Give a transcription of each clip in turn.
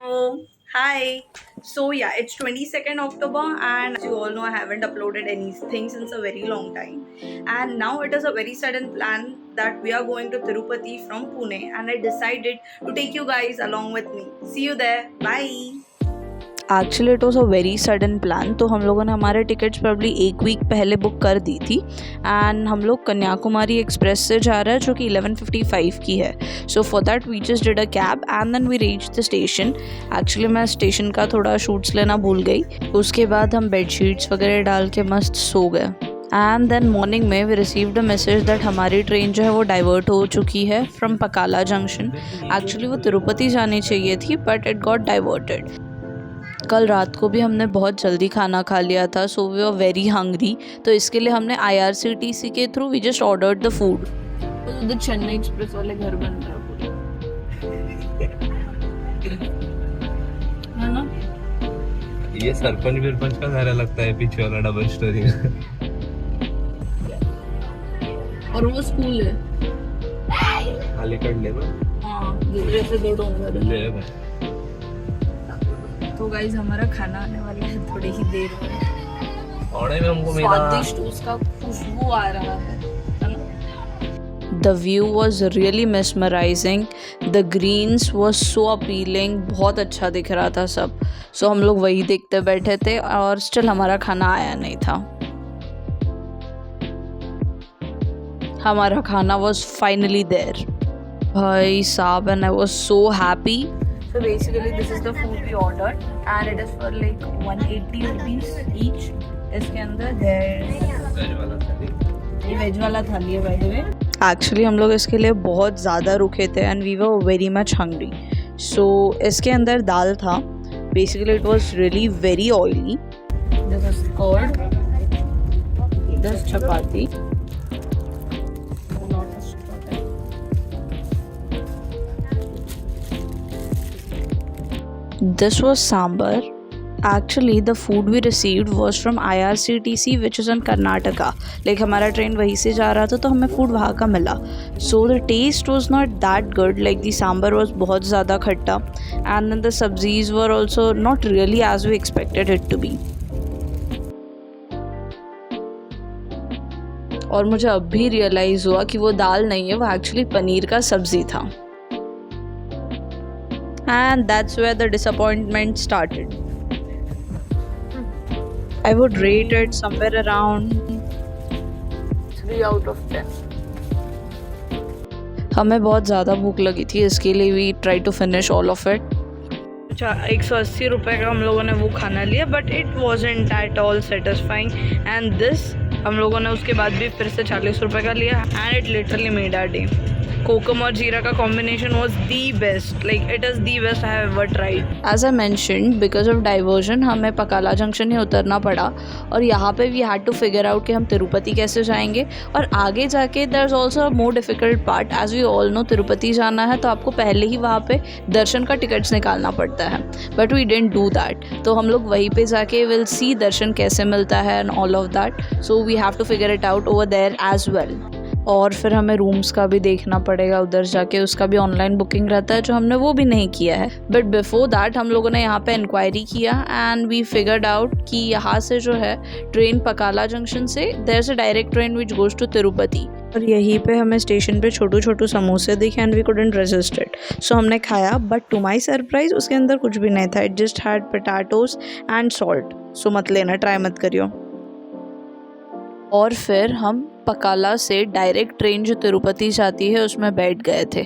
Oh, hi. So yeah, it's 22nd October and as you all know I haven't uploaded anything since a very long time. And now it is a very sudden plan that we are going to Tirupati from Pune and I decided to take you guys along with me. See you there. Bye. Actually it was a very sudden plan, तो हम लोगों ने हमारे tickets probably एक week पहले book कर दी थी and हम लोग कन्याकुमारी एक्सप्रेस से जा रहे हैं जो कि 11:55 की है. So for that we just did a cab and then we reach the station. Actually मैं स्टेशन का थोड़ा शूट्स लेना भूल गई. उसके बाद हम बेडशीट्स वगैरह डाल के मस्त सो गए एंड देन मॉर्निंग में we received a message that हमारी ट्रेन जो है वो डाइवर्ट हो चुकी है फ्रॉम पकाला जंक्शन. एक्चुअली वो तिरुपति जानी चाहिए थी बट इट गॉट डाइवर्टेड. कल रात को भी हमने बहुत जल्दी खाना खा लिया था, so we are very hungry. तो इसके लिए हमने IRCTC के through we just ordered the food. तो चेन्नई एक्सप्रेस वाले घर बन रहा है ना. ये सरपंच बिरपंच का घर लगता है पीछे वाला डबल स्टोरी. और वो स्कूल है अलीगढ़ लेवल. हाँ, जैसे दो डोंगर लेवल. तो गाइस हमारा खाना आने वाला है थोड़ी ही देर में. और में हमको मेरा स्वादिष्ट उसका खुशबू आ रहा है. The view was really mesmerizing. The greens was so appealing. बहुत अच्छा दिख रहा था सब. सो हम लोग वही देखते बैठे थे और स्टिल हमारा खाना आया नहीं था. हमारा खाना was finally there. भाई साहब, and I was so happy. So basically this is the food we ordered and it is for like 180 rupees each. इसके अंदर ये वेज वाला थाली है by the way. एक्चुअली हम लोग इसके लिए बहुत ज़्यादा रुके थे and we were very much hungry. So इसके अंदर दाल था. Basically it was really very oily. This is curd, this chapati, this was sambar. Actually the food we received was from IRCTC which is in Karnataka. Like हमारा train वहीं से जा रहा था तो हमें फूड वहाँ का मिला. So the taste was not that good. Like the sambar was बहुत ज़्यादा खट्टा and then the सब्जीज were also not really as we expected it to be. और मुझे अब भी रियलाइज़ हुआ कि वो दाल नहीं है, वो एक्चुअली पनीर का सब्जी था. And that's where the disappointment started. I would rate it somewhere around 3 out of 10. हमें बहुत ज़्यादा भूख लगी थी, इसके लिए we tried to finish all of it. 180 रुपये का हम लोगों ने वो खाना लिया but it wasn't at all satisfying. And this हम लोगों ने उसके बाद भी फिर से 40 रुपये का लिया and it literally made our day. कोकम और जीरा का combination was the best. Like it is the best I have ever tried. As I mentioned, because of diversion हमें पकाला जंक्शन ही उतरना पड़ा और यहाँ पे we had to figure out कि हम तिरुपति कैसे जाएंगे. और आगे जाके there's also a more difficult part. As we all know Tirupati जाना है तो आपको पहले ही वहाँ पे दर्शन का टिकट्स निकालना पड़ता है. But we didn't do that. तो हम लोग वहीं पे जाके we'll see दर्शन कैसे मिलता है and all of that. So we have to figure it out over there as well. और फिर हमें रूम्स का भी देखना पड़ेगा उधर जाके, उसका भी ऑनलाइन बुकिंग रहता है जो हमने वो भी नहीं किया है. बट बिफोर दैट हम लोगों ने यहाँ पे इंक्वायरी किया एंड वी फिगर्ड आउट कि यहाँ से जो है ट्रेन पकाला जंक्शन से there is a direct train which goes to Tirupati. और यहीं पे हमें स्टेशन पे छोटू छोटू समोसे दिखे and we couldn't resist it. So हमने खाया बट टू माई सरप्राइज उसके अंदर कुछ भी नहीं था. It just had potatoes and salt. So मत लेना, ट्राई मत करियो. और फिर हम पकाला से डायरेक्ट ट्रेन जो तिरुपति जाती है उसमें बैठ गए थे.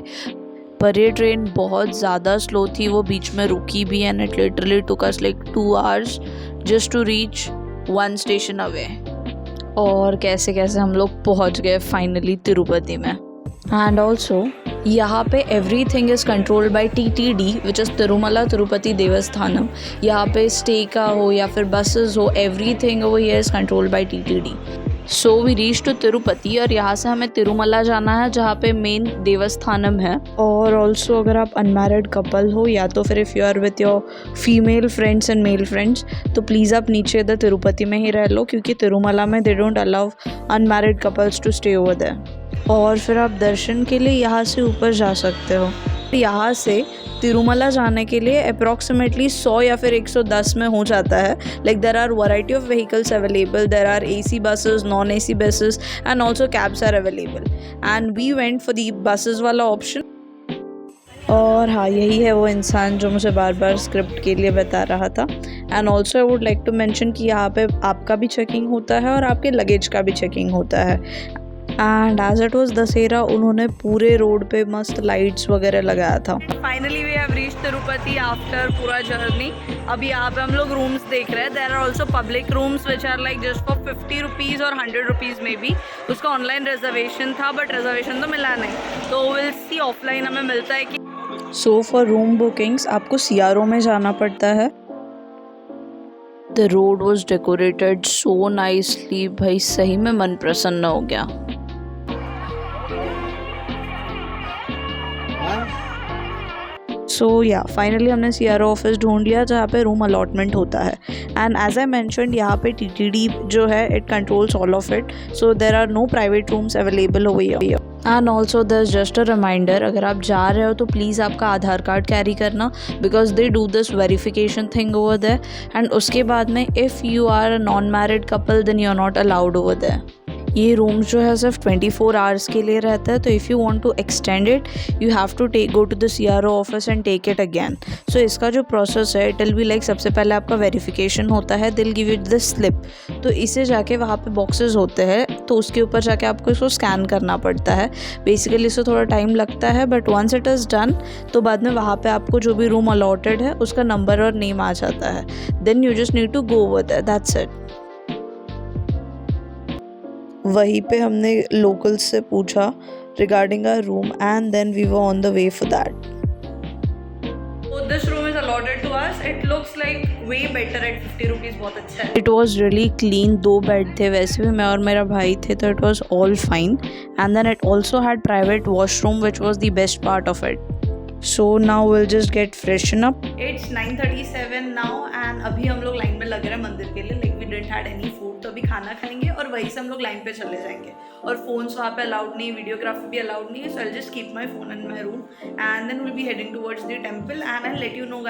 पर ये ट्रेन बहुत ज़्यादा स्लो थी, वो बीच में रुकी भी and it literally took us like 2 hours just to reach 1 station away. और कैसे कैसे हम लोग पहुंच गए फाइनली तिरुपति में. एंड ऑल्सो यहाँ पे everything is controlled by TTD which is Tirumala Tirupati Devasthanam. यहाँ पे स्टे का हो या फिर बसेस हो, everything over here is controlled by TTD. So we reach to Tirupati और यहाँ से हमें तिरुमला जाना है जहाँ पे मेन देवस्थानम है. और ऑल्सो अगर आप अनमैरिड कपल हो या तो फिर if you are with your female friends and male friends तो प्लीज़ आप नीचे इधर तिरुपति में ही रह लो क्योंकि तिरुमला में they don't allow unmarried couples to stay over there. और फिर आप दर्शन के लिए यहाँ से ऊपर जा सकते हो. यहाँ से तिरुमला जाने के लिए अप्रॉक्सीमेटली 100 या फिर 110 में हो जाता है. Like there are variety of vehicles available. There are AC buses, non-AC buses and also cabs are available. And we went for the buses वाला ऑप्शन. और हाँ, यही है वो इंसान जो मुझे बार बार स्क्रिप्ट के लिए बता रहा था. And also I would like to mention कि यहाँ पे आपका भी चेकिंग होता है और आपके लगेज का भी चेकिंग होता है. And as it was Dussehra, उन्होंने पूरे रोड पे मस्त लाइट्स वगैरह लगाया था. Finally we have reached Tirupati after पूरा जर्नी. अभी यहाँ पे हम लोग रूम्स देख रहे हैं. There are also public rooms which are like just for 50 rupees और 100 रुपीज़ में भी. उसका ऑनलाइन रिजर्वेशन था बट रिजर्वेशन तो मिला नहीं. तो विल सी ऑफलाइन हमें मिलता है कि. सो फॉर रूम बुकिंग्स आपको CRO में जाना पड़ता है. The road was decorated so nicely. भाई सही में मन प्रसन्न हो गया. सो या फाइनली हमने CRO ऑफिस ढूंढ लिया जहाँ पे रूम अलॉटमेंट होता है. एंड एज आई मैंशनड, यहाँ पे TTD जो है it controls all of it. So there are no private rooms available over here. And also there is just a reminder, अगर आप जा रहे हो तो प्लीज़ आपका आधार कार्ड कैरी करना, because they do this verification thing over there. एंड उसके बाद में if you are a non married couple then you are not allowed over there. ये रूम जो है सिर्फ 24 आवर्स के लिए रहता है. तो if you want to extend it you have to go to the CRO office and take it again. So इसका जो प्रोसेस है इट विल बी लाइक, सबसे पहले आपका वेरिफिकेशन होता है. दिल गिव इट द स्लिप. तो इसे जाके वहाँ पे बॉक्सेस होते हैं, तो उसके ऊपर जाके आपको इसको स्कैन करना पड़ता है. बेसिकली इससे थोड़ा टाइम लगता है but once it is done तो बाद में वहाँ पे आपको जो भी रूम अलॉटेड है उसका नंबर और नेम आ जाता है. Then you just need to go over there, that's it. वहीं पे हमने लोकल्स से पूछा regarding our room and then we were on the way for that. So this room is allotted to us. It looks like way better at 50 rupees. बहुत अच्छा है. It was really clean. 2 bed थे. वैसे भी मैं और मेरा भाई थे तो it was all fine. And then it also had private washroom which was the best part of it. So now we'll just get freshen up. It's 9:37 now and अभी हम लोग लाइन में लग रहे हैं मंदिर के लिए. Like we didn't had any food. तो अभी खाना खाएंगे और वहीं से हम लोग लाइन पे चले जाएंगे. और फोन्स वहाँ पे अलाउड नहीं, वीडियोग्राफी भी अलाउड नहीं है. So I'll just keep my phone in my room and then we'll be heading towards the temple and I'll let you know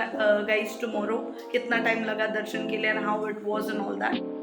guys tomorrow कितना टाइम लगा दर्शन के लिए and how it was and all that.